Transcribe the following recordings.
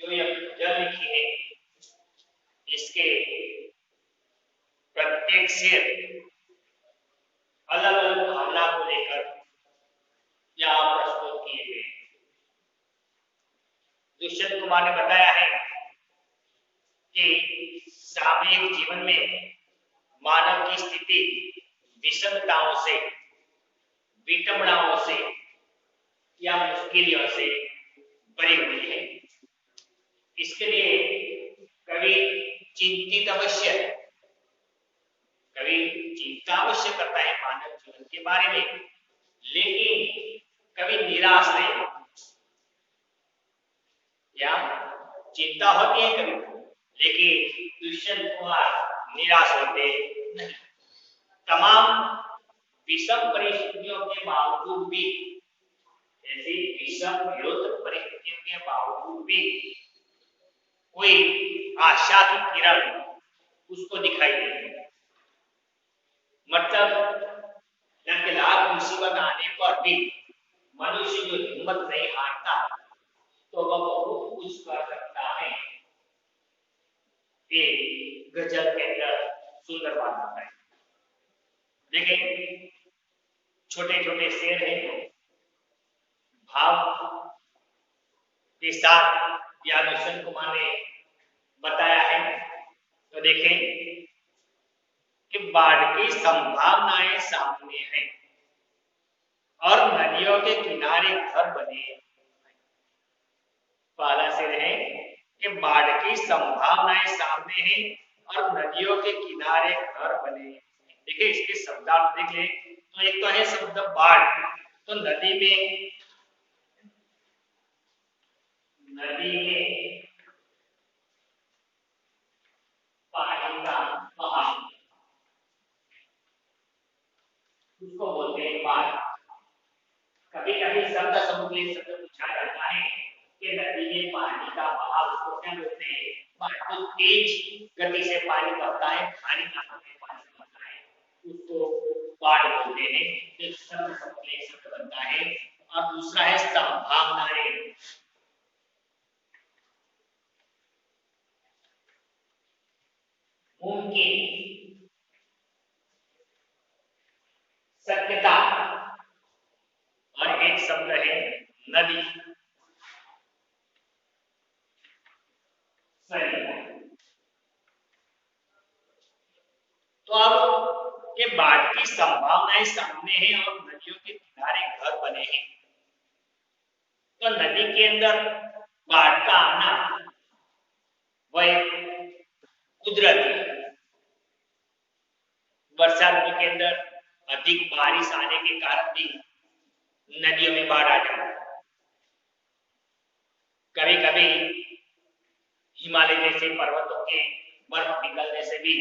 जो ये गजल लिखी है इसके प्रत्येक शेर अलग अलग भावना को लेकर यहाँ प्रस्तुत किए गए। दुष्यंत कुमार ने बताया है कि सामयिक जीवन में मानव की स्थिति विषमताओं से, विटंबनाओं से या मुश्किलों से भरी हुई है। इसके लिए कवि चिंता अवश्य करता है मानव जीवन के बारे में, लेकिन कभी निराश नहीं, या चिंता होती है कभी, लेकिन दुष्यंत कुमार निराश होते नहीं। तमाम विषम परिस्थितियों के बावजूद भी, ऐसी विषम विरोध परिस्थितियों के बावजूद भी कोई आशा की किरण उसको दिखाई देती है। मतलब लाख मुसीबत आने पर भी मनुष्य जो हिम्मत नहीं हारता तो वह बहुत कुछ कर सकता है। ये गजल के अंदर सुंदर बात है। देखिए छोटे छोटे शेर हैं, भाव के साथ या दुष्यंत कुमार ने बताया है। तो देखें कि बाढ़ की संभावनाएं सामने हैं और नदियों के किनारे घर बने। पहला शेर है कि बाढ़ की संभावनाएं सामने हैं और नदियों के किनारे घर बने। देखिए इसके शब्दार्थ देख ले तो एक तो है शब्द बाढ़, तो नदी में पानी का बहाव, उसको बोलते हैं बाढ़। कभी कभी शब्द समुद्री शब्द पूछा जाता है कि नदी में पानी का बहाव, उसको क्या बोलते हैं? बाढ़। तो तेज गति से पानी बहता है, भारी मात्रा में पानी बहता है, उसको बाढ़ बोलते हैं। एक शब्द समुद्री शब्द बनता है। और दूसरा है संभावनाएं। मुमकिन, सत्यता, और एक शब्द है नदी। तो अब ये बाढ़ की संभावनाएं सामने हैं और नदियों के किनारे घर बने हैं। तो नदी के अंदर बाढ़ का आना वह कुदरती है। वर्षा ऋतु के अंदर अधिक बारिश आने के कारण भी नदियों में बाढ़ आ जाती है। कभी कभी हिमालय जैसे पर्वतों के बर्फ पिघलने से भी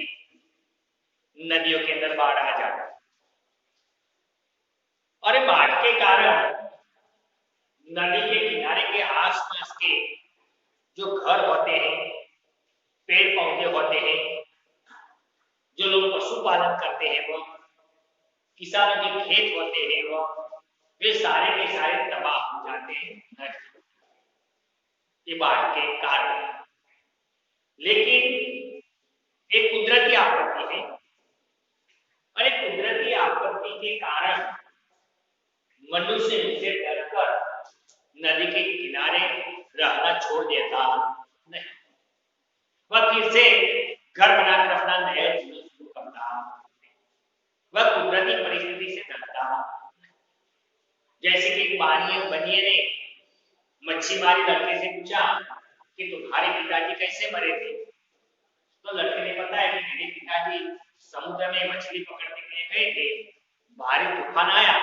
नदियों के अंदर बाढ़ आ जाती है। और बाढ़ के कारण नदी के किनारे के आसपास के जो घर होते हैं, पेड़ पौधे होते हैं, जो लोग पशुपालन करते हैं, वो किसानों के खेत होते हैं, वे सारे के सारे तबाह हो जाते हैं ये बाढ़ के कारण। लेकिन एक कुदरती आपत्ति है और एक कुदरती आपत्ति के कारण मनुष्य से डरकर नदी के किनारे रहना छोड़ देता नहीं, वह फिर से घर बनाकर अपना नया जीवन शुरू करता, वह कुदरती परिस्थिति से डरता। जैसे कि बनिए ने मच्छी मारी लड़के से पूछा कि तुम्हारे पिताजी कैसे मरे थे? तो लड़के ने बताया कि मेरे पिताजी समुद्र में मछली पकड़ने के लिए गए थे, भारी तूफान आया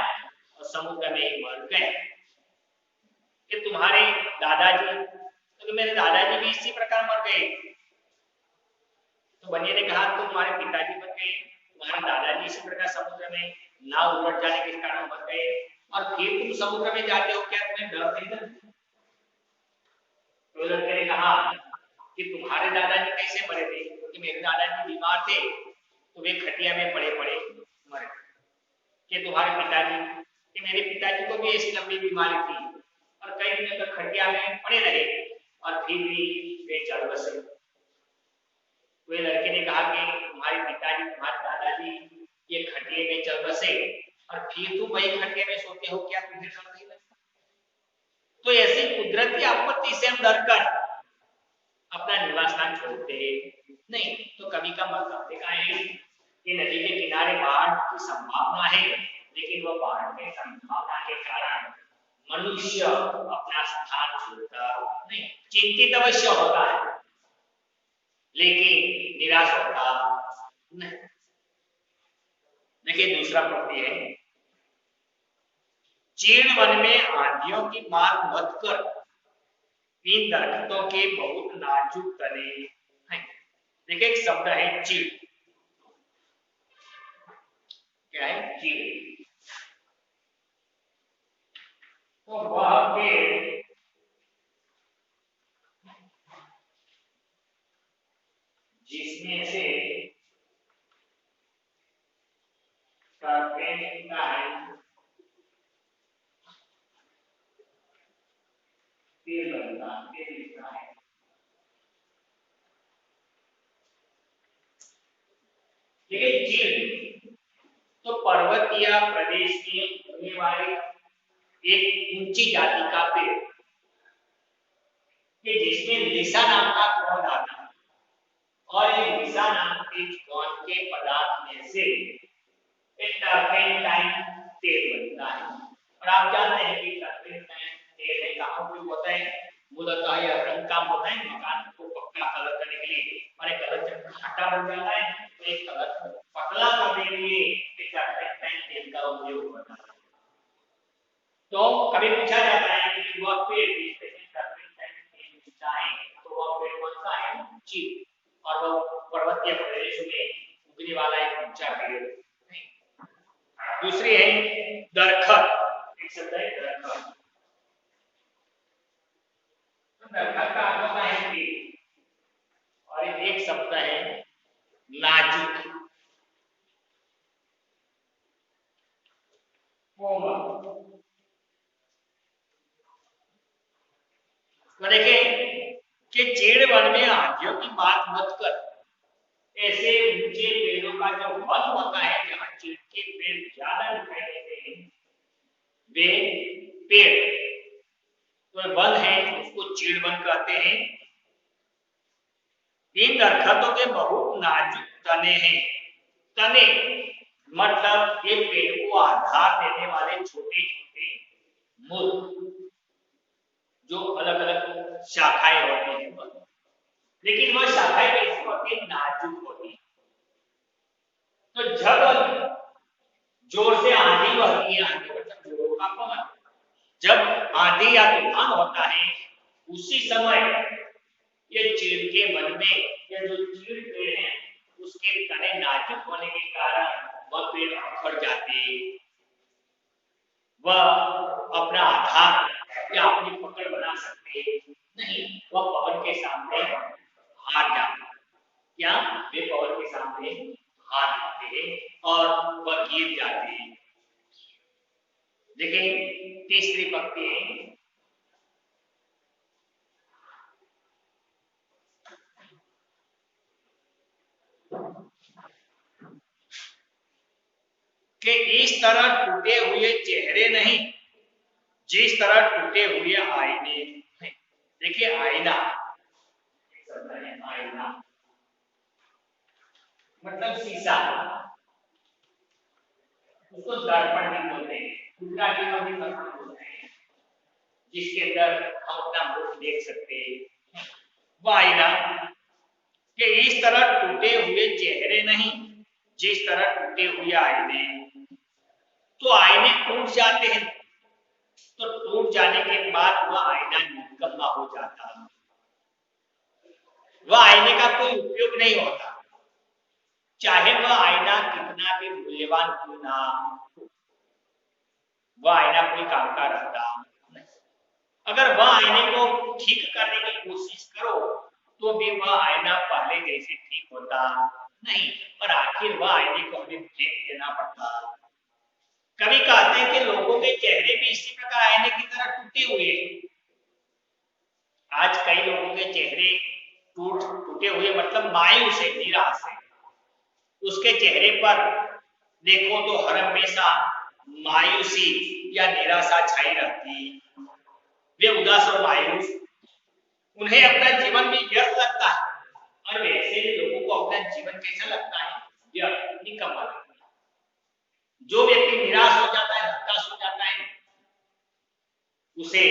और समुद्र में ही मर गए। कि तुम्हारे दादाजी? तो मेरे दादाजी भी इसी प्रकार मर गए। तो बनिए ने कहा तुम्हारे पिताजी मर गए, तुम्हारे दादाजी इसी प्रकार समुद्र में नाव उलट जाने के कारण मर गए, और फिर तुम समुद्र में जाते हो, क्या तुम्हें डर नहीं लगता? तो लड़के ने कहा कि तुम्हारे दादाजी कैसे मरे थे? क्योंकि मेरे दादाजी बीमार थे तो वे खटिया में पड़े पड़े मरे। कि तुम्हारे पिताजी? कि मेरे पिताजी को भी ऐसी लंबी बीमारी थी और कई दिनों तक खटिया में पड़े रहे और फिर भी वे चल बसे। कोई लड़के ने कहा कि तुम्हारे पिताजी तुम्हारे दादाजी ये खटिए में चल बसे और फिर तुम वही खटिए में सोते हो, क्या तुझे डर नहीं लगता? तो ऐसी कुदरती आपत्ति से हम डरकर अपना निवास स्थान छोड़ते नहीं। तो कभी का मतलब देखा है कि नदी के किनारे बाढ़ की संभावना है, लेकिन वह बाढ़ की संभावना के कारण मनुष्य अपना स्थान छोड़ता नहीं। चिंतित अवश्य होता है लेकिन निराश होता नहीं। देखिए दूसरा पंक्ति है, चीड़ वन में आंधियों की मार मत कर, इन दरख्तों के बहुत नाजुक तने हैं। देखिए एक शब्द है चीड़। क्या है? चीड़। तो वह पेड़ जिसमें से टर्पेन निकलता है, तेल बनता है। लेकिन चीड़ तो पर्वतीय प्रदेश में होने वाले एक ऊंची जाति का पेड़ कि जिसमें लिसा नाम का कौन आता है और ये लिसा नाम के कौन के पदार्थ में से एक टर्पेंटाइन तेल बनता है। और आप जानते हैं कि टर्पेंटाइन तेल है कहाँ उपयोग होता है? मूलतः यह रंग काम होता है मकान को पक्का कलर करने के लिए, और एक कलर जब खट्टा बन जाता है तो एक कलर पतला करने के लिए टर्पेंटाइन तेल का उपयोग होता है। तो कभी पूछा जाता है कि वह पेड़ जिससे टर्पेंटाइन तेल मिलता है तो वह पेड़ कौन सा है? चीड़। और वह पर्वतीय प्रदेश में उगने वाला एक ऊंचा पेड़। दूसरी है दरखत। एक शब्द है दरखत। तो दरखत का अर्थ होता है पेड़, और एक शब्द है नाजुक, कोमल। तो देखें कि चीड़ वन में आंधियों की बात मत कर। ऐसे ऊंचे पेड़ों का जो वन होता है जहां चीड़ के पेड़ ज्यादा दिखाई देते हैं वे पेड़ तो वन है, उसको चीड़ वन कहते हैं। इन दरख्तों के बहुत नाजुक तने हैं। तने मतलब ये पेड़ को आधार देने वाले छोटे छोटे मूल जो अलग अलग शाखाएं होती हैं, लेकिन वह शाखाएं कैसी होती है? नाजुक होती है। तो जब जोर से आंधी बहती है, आंधी मतलब जोरों का पवन, जब आंधी या तूफान होता है उसी समय ये चीड़ के वन में ये जो चीड़ पेड़ है उसके तने नाजुक होने के कारण वह पेड़ उखड़ जाते, वह अपना आधार या अपनी पकड़ बना सकते नहीं, वह पवन के सामने हार जाते। क्या वे पवन के सामने हार जाते हैं और वह गिर जाते हैं। देखिए तीसरी पंक्ति है, कि इस तरह टूटे हुए चेहरे नहीं जिस तरह टूटे हुए आईने हैं। देखिए आईना, आईना मतलब शीशा, उसको दर्पण भी बोलते हैं, दूसरा भी दर्पण बोलते हैं, जिसके अंदर हम अपना मुख देख सकते हैं। वह आईना कि इस तरह टूटे हुए चेहरे नहीं जिस तरह टूटे हुए आईने। तो आईने टूट जाते हैं तो टूट जाने के बाद वह आईना निकम्मा हो जाता है, वह आईने का कोई उपयोग नहीं होता, चाहे वह आईना कितना भी मूल्यवान क्यों ना, वह आईना कोई काम का रहता नहीं। अगर वह आईने को ठीक करने की कोशिश करो तो भी वह आईना पहले जैसे ठीक होता नहीं, और आखिर वह आईने को हमें फेंक देना पड़ता। कभी कहते हैं कि लोगों के चेहरे भी इसी प्रकार आईने की तरह टूटे हुए हैं। आज कई लोगों के चेहरे टूटे हुए, मतलब मायूस है, निराश है। उसके चेहरे पर देखो तो हर हमेशा मायूसी या निराशा छाई रहती। वे उदास और मायूस, उन्हें अपना जीवन भी व्यर्थ लगता है। और वैसे लोगों को अपना जीवन कैसा लगता है? व्यर्थ, निकम्मा लगता है। जो व्यक्ति निराश हो जाता है, हताश हो जाता है, उसे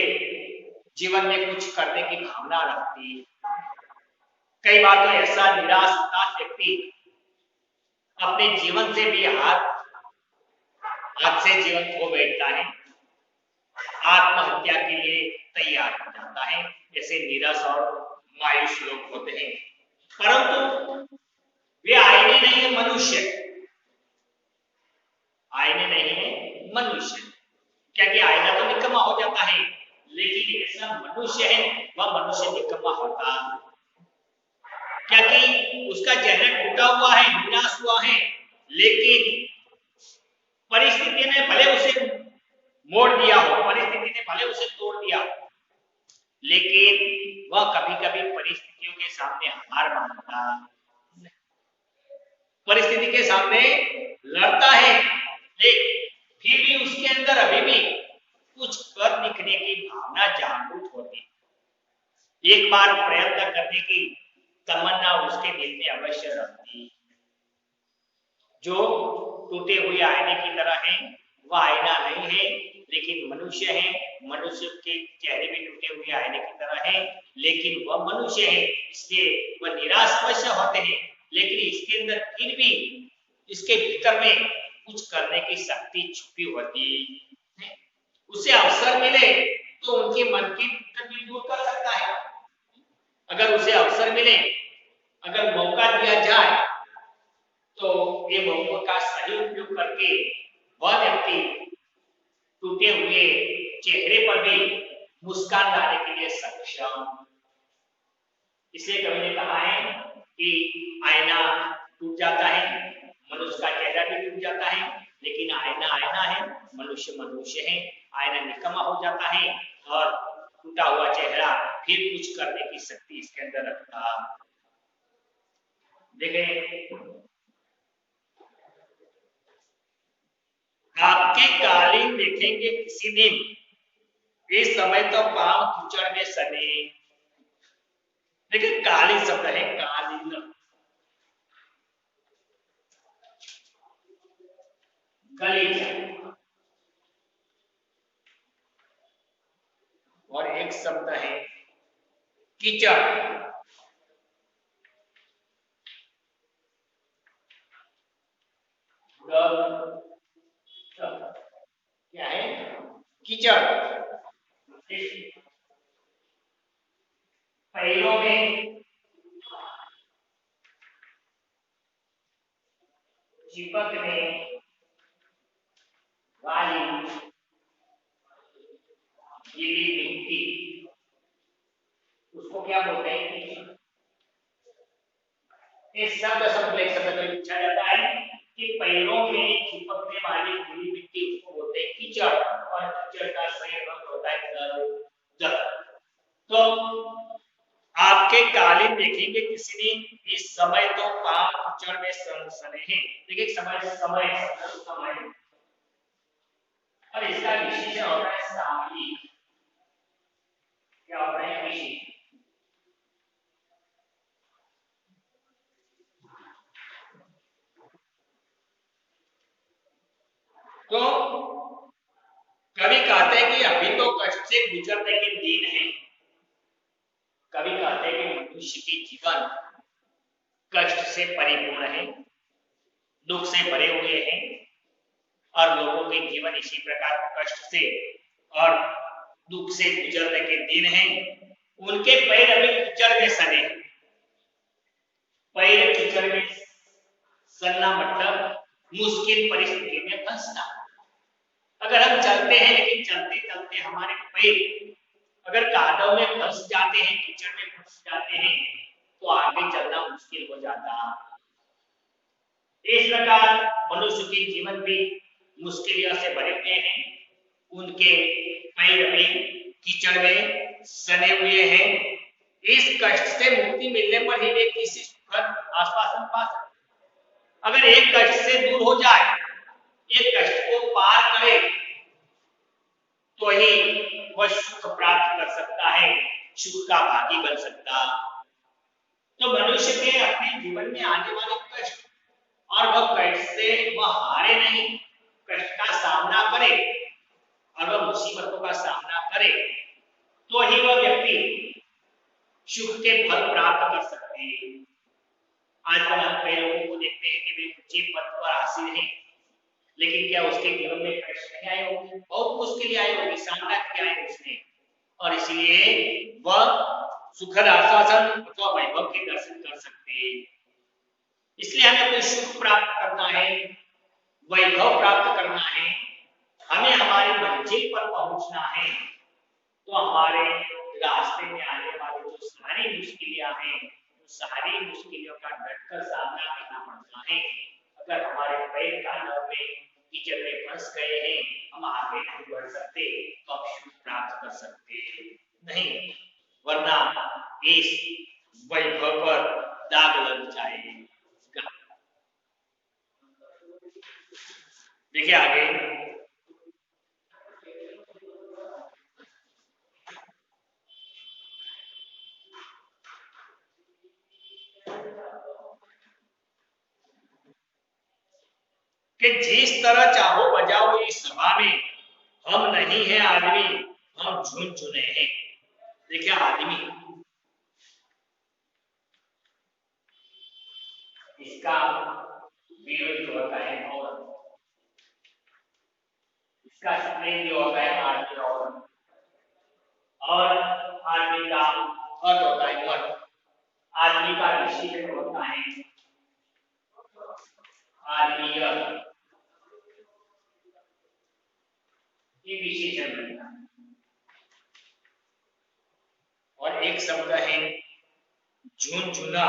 जीवन में कुछ करने की भावना रखती। कई बार तो ऐसा निराश हताश व्यक्ति अपने जीवन से भी हाथ से जीवन खो बैठता है, आत्महत्या के लिए तैयार हो जाता है। ऐसे निराश और मायूस लोग होते हैं। परंतु वे आईने नहीं है, मनुष्य। आईने नहीं है, मनुष्य। क्या कि आईना तो निकम्मा हो जाता है, लेकिन ऐसा मनुष्य है, वह मनुष्य निकम्मा होता। क्या कि उसका चेहरा टूटा हुआ है, निराश हुआ है, लेकिन परिस्थिति ने भले उसे मोड़ दिया हो, परिस्थिति ने भले उसे तोड़ दिया हो, लेकिन वह कभी-कभी परिस्थितियों के सामने हार मानता, परिस्थिति के सामने लड़ता है, लेकिन फिर भी उसके अंदर अभी भी कुछ कर दिखने की भावना जागृत होती। एक बार प्रयत्न करने की तमन्ना उसके दिल में अवश्य रहती। जो टूटे हुए आईने की तरह है, वह आईना नहीं है, लेकिन मनुष्य है। मनुष्य के चेहरे भी टूटे हुए आईने की तरह है, लेकिन वह मनुष्य है, इसलिए वह निराश अवश्य होते हैं, लेकिन इसके अंदर फिर भी इसके भीतर में कुछ करने की शक्ति छुपी होती है। उसे अवसर मिले तो उनके मन की भी दूर कर सकता है। अगर उसे अवसर मिले, अगर मौका दिया जाए, तो ये मौके का सही उपयोग करके वह व्यक्ति टूटे हुए चेहरे पर भी मुस्कान लाने के लिए सक्षम। इसलिए कवि ने कहा है कि आईना टूट जाता है, मनुष्य का चेहरा भी टूट जाता है, लेकिन आईना आईना है, मनुष्य मनुष्य है। आईना निकम्मा हो जाता है और टूटा हुआ चेहरा फिर कुछ करने की शक्ति इसके अंदर रखता। देखें, आपके कालीन देखेंगे किसी दिन, इस समय तो पांव कीचड़ में सने। देखिए, कालीन शब्द है, कालीन, गलीचा, और एक शब्द है कीचड़। क्या है? कीचड़। पैरों में चिपकने वाली गीली मिट्टी, उसको क्या बोलते हैं? इस शब्द शब्द में पूछा जाता है कि पैरों में चिपकने वाली गीली मिट्टी उसको बोलते हैं कीचड़, और कीचड़ का सही अर्थ होता है दर। तो आपके कालीन देखेंगे किसी दिन, इस समय तो पांव कीचड़ में सने हैं। देखिए, समय समय और इसका विशेषण होता है सामयिक। क्या होता है? विशेष। तो कवि कहते हैं कि अभी तो कष्ट से गुजरने के दिन हैं। कवि कहते हैं कि मनुष्य के जीवन कष्ट से परिपूर्ण है, दुख से भरे हुए हैं, और लोगों के जीवन इसी प्रकार कष्ट से और दुख से गुजरने के दिन हैं। उनके पैर अभी कीचड़ में सने हैं। पैर कीचड़ में सनना मतलब मुश्किल परिस्थिति में फंसना। अगर हम चलते हैं, लेकिन चलते चलते हमारे पैर अगर कादव में फंस जाते हैं, कीचड़ में फंस जाते हैं, तो आगे चलना मुश्किल हो जाता है। इस प्रकार मनुष्य के जीवन भी मुश्किलों से भरे हुए हैं। उनके पैर भी कीचड़ में सने हुए हैं, इस कष्ट से मुक्ति मिलने पर ही वे किसी सुखद आश्वासन पा सकते। अगर एक कष्ट से दूर हो जाए, एक कष्ट को पार करे, तो ही वह सुख प्राप्त कर सकता है, सुख का भागी बन सकता। तो मनुष्य के अपने जीवन में आने वाले कष्ट और वह कष्ट से वह हारे नहीं, कष्ट का सामना करे और वह मुसीबतों का सामना करे, तो ही वह व्यक्ति सुख के फल प्राप्त कर सकते हैं। आजकल हम कई लोगों को देखते हैं कि वे ऊंचे पद पर हासिल हैं, लेकिन क्या उसके जीवन में कष्ट नहीं आए होंगे? बहुत मुश्किलें आई होंगी, सामना किया है उसने, और इसलिए वह सुखद आश्वासन अथवा वैभव के दर्शन कर सकते हैं। इसलिए हमें कोई सुख प्राप्त करना है, वैभव प्राप्त करना है, हमें हमारी मंजिल पर पहुंचना है, तो हमारे रास्ते में आने वाली जो सारी मुश्किलें हैं, सारी मुश्किलों का डटकर सामना करना पड़ता है। अगर हमारे पैर कानों में कीचड़ में फंस गए हैं, हम आगे नहीं बढ़ सकते, तो हम सुख प्राप्त कर सकते नहीं, वरना इस वैभव पर दाग लग जाएगा। देखिए आगे, कि जिस तरह चाहो बजाओ इस सभा में, हम नहीं है आदमी, हम झुन चुने हैं। देखिए आदमी, इसका विरोध होता है औरत, इसका स्त्रीलिंग जो होता है आदमी औरत, और आदमी का अर्थ होता है मर्द, आदमी का विशेषण होता है आदमीयत, ये विशेषण बनता है। और एक शब्द है झुनझुना,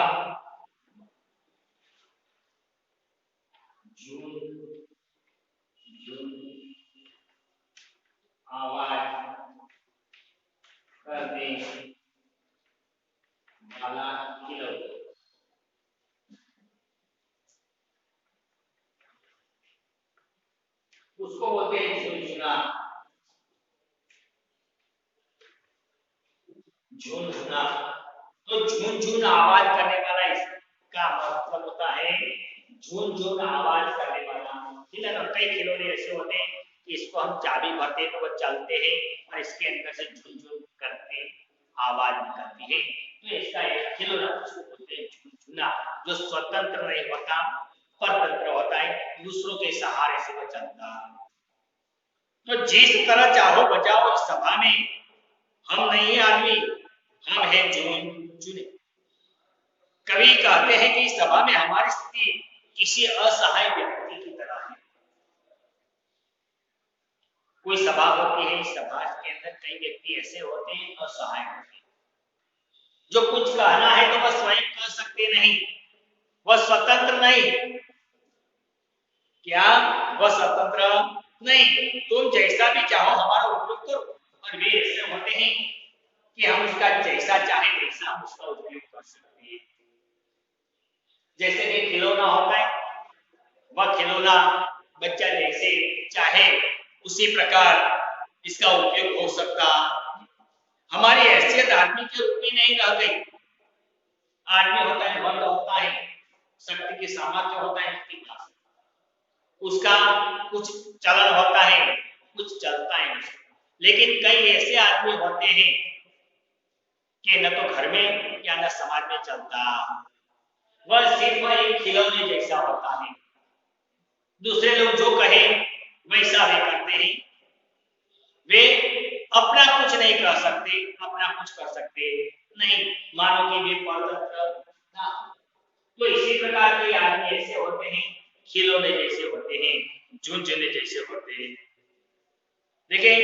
झुन झुन आवाज करने वाला खिलौना, उसको बोलते हैं झुनझुना। झुनझुना तो झुनझुन आवाज करने वाला, इसका मतलब होता है झुनझुन आवाज करने वाला। कई खिलौने ऐसे होते हैं कि इसको हम चाबी भरते हैं तो वो चलते हैं और इसके अंदर से झुनझुन करके आवाज निकलती है, तो इसका एक खिलौना उसको बोलते हैं झुनझुना, जो स्वतंत्र नहीं होता, परतंत्र होता है, दूसरों के सहारे से वो चलता। तो जिस तरह चाहो बजाओ इस सभा में, हम नहीं आदमी, हम हैं झुन चुने। कवि कहते हैं कि इस सभा में हमारी स्थिति किसी असहाय व्यक्ति की तरह है। कोई सभा होती है, इस सभा के अंदर कई व्यक्ति ऐसे होते हैं असहाय होते हैं, जो कुछ कहना है तो वह स्वयं कह सकते नहीं, वह स्वतंत्र नहीं। क्या वह स्वतंत्र नहीं? तुम जैसा भी चाहो हमारा उपयोग करो, और वे ऐसे होते हैं कि हम उसका जैसा चाहे वैसा हम उसका उपयोग कर सकते हैं। जैसे कि खिलौना होता है, वह खिलौना बच्चा जैसे चाहे उसी प्रकार इसका उपयोग हो सकता। हमारी हैसियत आदमी के रूप में नहीं रह गई। आदमी होता है, मर्द होता है, शक्ति के सामर्थ्य होता है उसके पास, उसका कुछ चलन होता है, कुछ चलता है। लेकिन कई ऐसे आदमी होते हैं कि न तो घर में या न समाज में चलता, वह सिर्फ एक खिलौने जैसा होता है। दूसरे लोग जो कहे वैसा वे करते हैं, वे अपना कुछ नहीं कर सकते, अपना कुछ कर सकते नहीं, मानो कि वे परतंत्र ना। तो इसी प्रकार के आदमी ऐसे होते हैं, खिलौने जैसे होते हैं, झुनझुने जैसे होते हैं। देखिए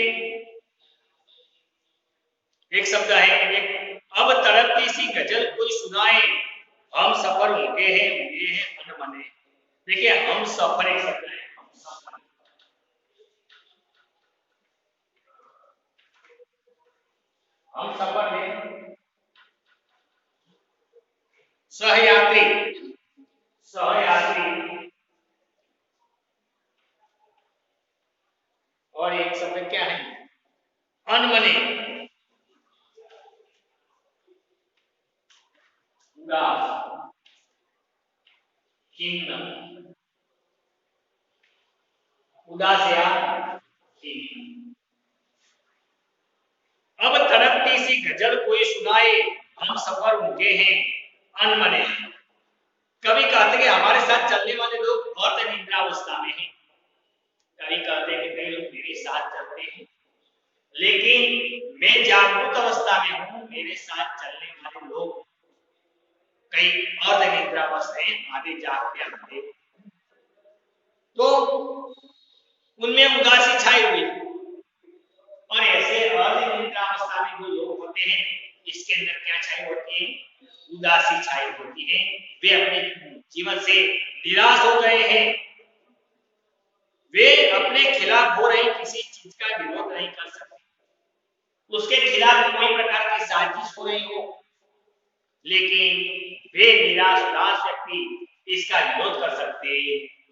एक शब्द है, एक अब तड़पती सी गजल कोई सुनाए, हम सफर उनके हैं अनमने। देखिए हम सफर एक शब्द है, हम सफर हैं, चिन्ह, उदास्या चिन्ह। अब तड़पती सी गजल कोई सुनाए, हम सफर उनके हैं अनमने। कवि कहते कि हमारे साथ चलने वाले लोग बहुत निद्रावस्था में हैं। कवि कहते हैं कि कई लोग मेरे साथ चलते हैं, लेकिन मैं जागरूक अवस्था में हूं। मेरे साथ चलने वाले लोग कई और निद्रावस्था में, आधे जागते आधे। तो उनमें उदासी छाई हुई, और ऐसे अर्धनिद्रावस्था में जो लोग होते हैं, इसके अंदर क्या छाई होती है? उदासी छाई होती है। वे अपने जीवन से निराश हो गए हैं। वे अपने खिलाफ हो रही किसी चीज का विरोध नहीं कर सकते। उसके खिलाफ कोई प्रकार की साजिश हो रही हो, लेकिन वे निराश उदास व्यक्ति इसका विरोध कर सकते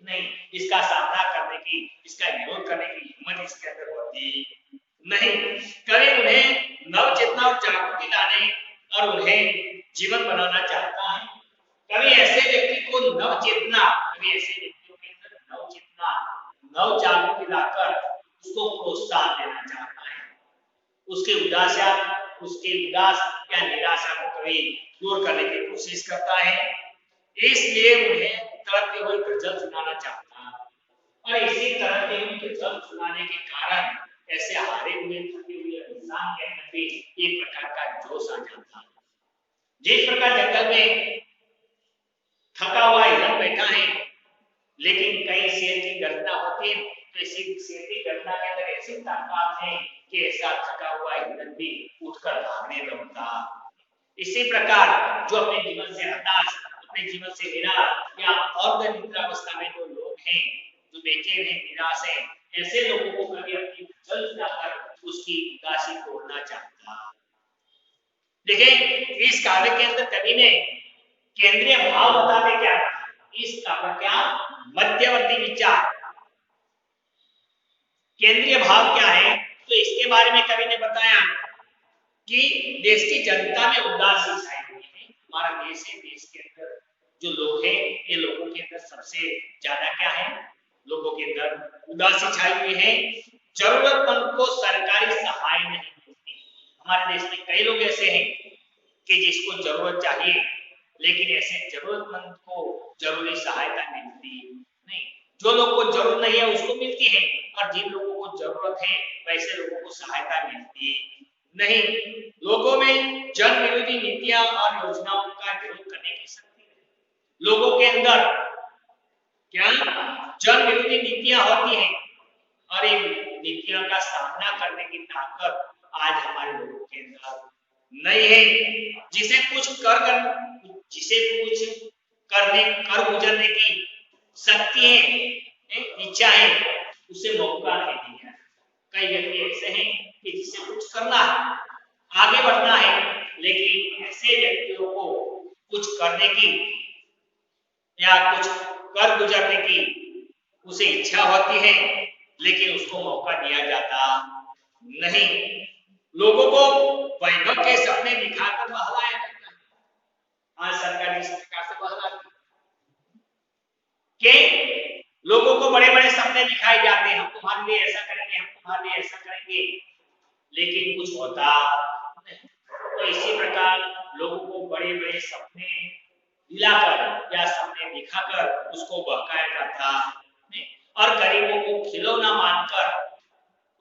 नहीं। इसका सामना करने की, इसका विरोध करने की हिम्मत इसके अंदर होती नहीं। कवि उन्हें नव चेतना और जागृति लाने और उन्हें जीवन बनाना चाहता है। कवि ऐसे व्यक्ति को नव चेतना, कवि ऐसे व्यक्तियों के अंदर नव चेतना, नव जागृति लाकर उसको प्रोत्साहन देना चाहता है। उसके उदासा, उसके उदास या निराशा को कवि दूर करने की कोशिश करता है। इसलिए उन्हें तड़पती हुई गजल सुनाना चाहता है, और इसी तरह के उनके गजल सुनाने के कारण ऐसे हारे हुए, थके हुए इंसान के अंदर भी एक प्रकार का जोश आ जाता है। जिस प्रकार जंगल में थका हुआ हिरन बैठा है, लेकिन कई शेर की गर्जना होती है, तो इसी शेर की गर्जना के अंदर ऐसी ताकत है कि ऐसा थका हुआ हिरन भी उठकर भागने लगता। इसी प्रकार जो अपने जीवन से हताश, अपने जीवन से निराश या अर्धनिद्रावस्था में जो लोग हैं, जो बेचैन हैं, निराश हैं, ऐसे लोगों को कभी अपनी गजल सुनाकर उसकी उदासी तोड़ना चाहता। देखिए, इस काव्य के अंदर कवि ने केंद्रीय भाव बताने क्या कहा? इस काव्य का मध्यवर्ती विचार, केंद्रीय भाव क्या है, तो इसके बारे में कवि ने बताया कि देश की जनता में उदासी छाई हुई है। हमारा देश है, देश के अंदर जो लोग हैं, ये लोगों के अंदर सबसे ज्यादा क्या है? लोगों के अंदर उदासी छाई हुई है। जरूरतमंद को सरकारी सहाय नहीं मिलती। हमारे देश में कई लोग ऐसे हैं कि जिसको जरूरत चाहिए, लेकिन ऐसे जरूरतमंद को जरूरी सहायता मिलती नहीं। जो लोग को जरूरत नहीं है उसको मिलती है, और जिन लोगों को जरूरत है वैसे लोगों को सहायता मिलती नहीं। लोगों में जन विरोधी नीतियां और योजनाओं का विरोध करने की शक्ति है। लोगों के अंदर क्या जन विरोधी नीतियां होती हैं, और इन नीतियों का सामना करने की ताकत आज हमारे लोगों के अंदर नहीं है। जिसे कुछ कर गुजरने की शक्ति है, इच्छा है, उसे मौका नहीं दिया। कई व्यक्ति ऐसे हैं कि जिसे कुछ करना है, आगे बढ़ना है, लेकिन ऐसे व्यक्तियों को कुछ करने की या कुछ कर गुजरने की उसे इच्छा होती है, लेकिन उसको मौका दिया जाता नहीं। लोगों को वैभव के सपने दिखाकर बहलाया जाता है। आज सरकार इस प्रकार से बहलाती कि लोगों को बड़े बड़े सपने दिखाए जाते हैं, हम तुम्हारे लिए ऐसा करेंगे, हम तुम्हारे लिए ऐसा करेंगे, लेकिन कुछ होता नहीं। तो इसी प्रकार लोगों को बड़े बड़े सपने दिलाकर या सपने दिखाकर उसको बहकाया जाता नहीं, और गरीबों को खिलौना मानकर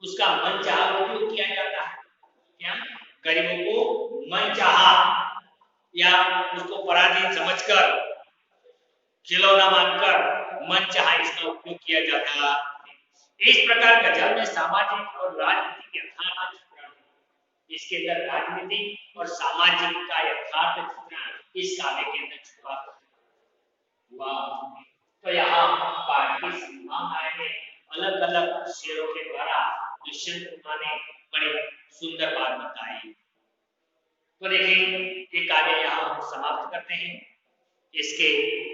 उसका मनचाहा उपयोग किया जाता है। क्या गरीबों को मनचाहा या उसको पराधीन समझकर, खिलौना मानकर मनचाहा इसका उपयोग किया जाता। इस प्रकार गजल में सामाजिक और राजनीतिक यथार्थ चित्रण, इसके अंदर राजनीति और सामाजिक का यथार्थ चित्रण इस काव्य के अंदर छुपा हुआ। तो यहाँ पाठ की संभावनाएं में अलग अलग शेरों के द्वारा दुष्यंत ने बड़े सुंदर बात बताई। तो देखिए, ये काव्य यहाँ हम समाप्त करते हैं। इसके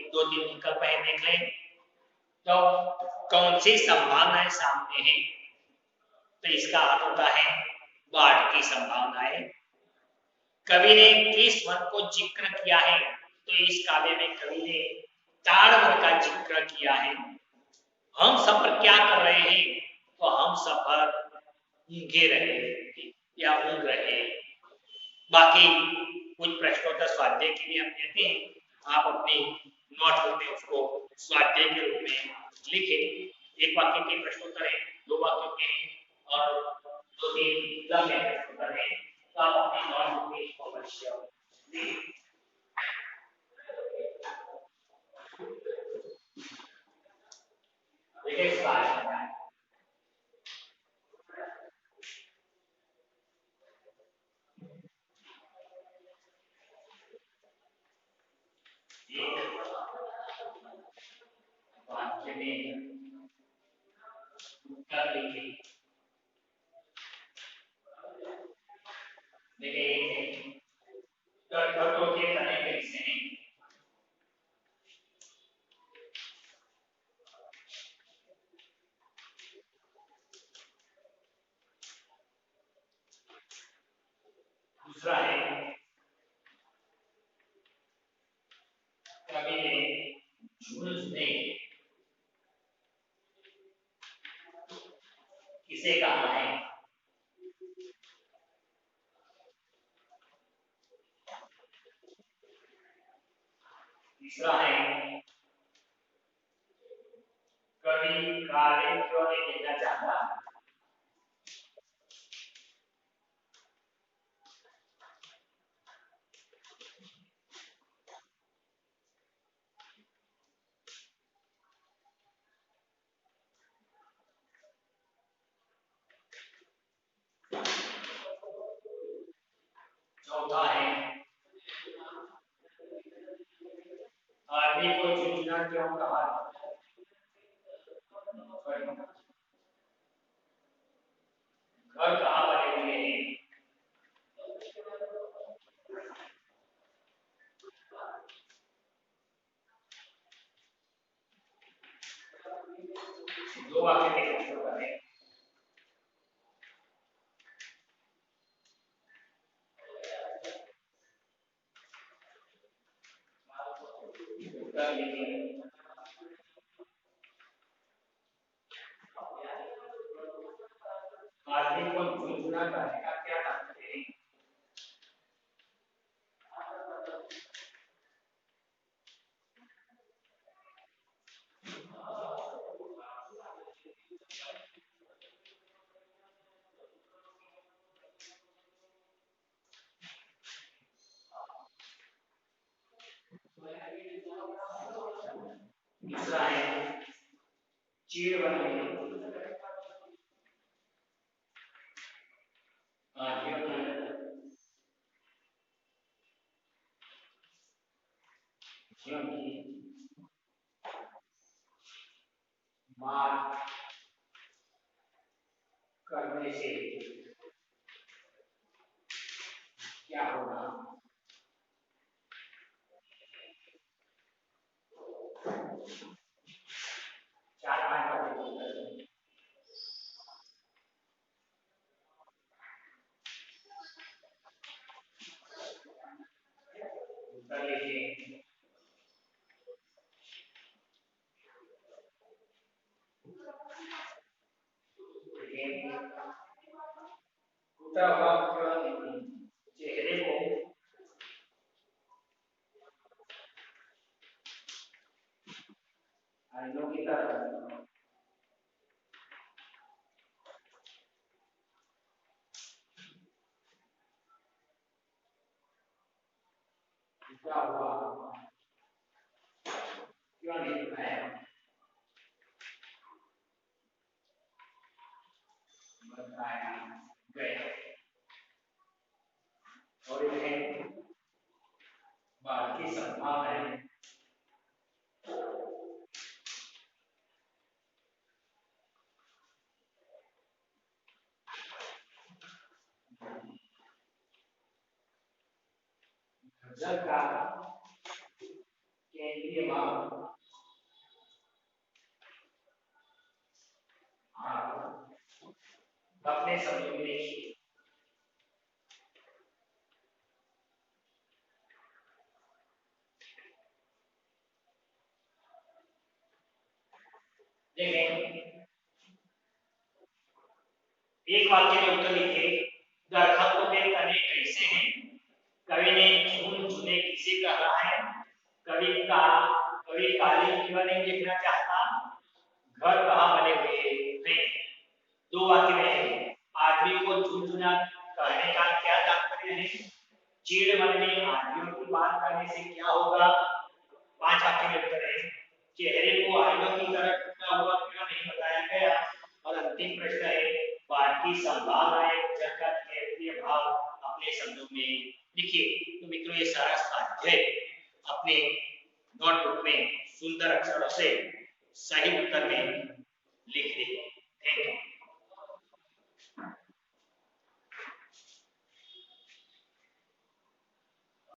2-3 विकल्प है, देख लें। तो कौन सी संभावनाएं सामने हैं? तो इसका अर्थ होता है बाढ़ की संभावनाएं। कवि ने किस वन को जिक्र किया है? तो इस काव्य में कवि ने ताड़वर का जिक्र किया है। हम सफर क्या कर रहे हैं, तो हम सफर ऊँघे रहे या ऊँघ रहे। बाकी कुछ प्रश्नोत्तर स्वाध्याय के लिए हम देते हैं, आप अपने नोटबुक में उसको स्वाध्याय के रूप में लिखें। एक वाक्य के प्रश्नोत्तर है, दो वाक्यों के और दो तीन लंबे प्रश्नोत्तर है, तो आप अपने नोटबुक में इसको अवश्य लिखें। देखिए स्लाइड में वाक्य में उत्तर लिखें। देखिए तत्वों के तने कैसे हैं। दूसरा है कवि ने झुलने किसे कहा है। तीसरा है कवि कार्य क्यों नहीं लिखना चाहता। चौथा है आदमी को चुनना क्यों कहा। घर कहाँ बने हुए हैं। दो वाक्य के प्रश्नोत्तर है। उत्तर लिखिए। आदमी को चुनना कहने का क्या तात्पर्य है। दूसरा है चीड़ बने क्योंकि बात करने से क्या होगा। चार पांच का उत्तर लिखिए। टूटा हुआ चेहरे को आईनों की तरह टूटा हुआ क्यों नहीं बनाया। बताया गया और यह बात की संभावना है। जल का केंद्रीय भाग अपने शब्दों में लिखिए। देखें, एक वाक्य में उत्तर लिखिए, दरख्तों के तने कैसे हैं? कवि ने झूम झूमे किसे कहा है? कवि काली क्यों नहीं देखना चाहता? घर कहाँ बने हुए हैं? दो वाक्य में है, आदमी को झुनझुना कहने का क्या तात्पर्य है? चीड़ मन में आदमियों की बात करने से क्या होगा? पांच वाक्य में उत्तर है, चेहरे को आईनों की तरह टूटा हुआ क्यों नहीं बताया गया? और अंतिम प्रश्न है, बाकी संभावनाएं झलकत के भाव अपने शब्दों में लिखिए। तो मित्रों, ये सारा स्वाध्याय अपने नोटबुक में सुंदर अक्षरों से सही उत्तर में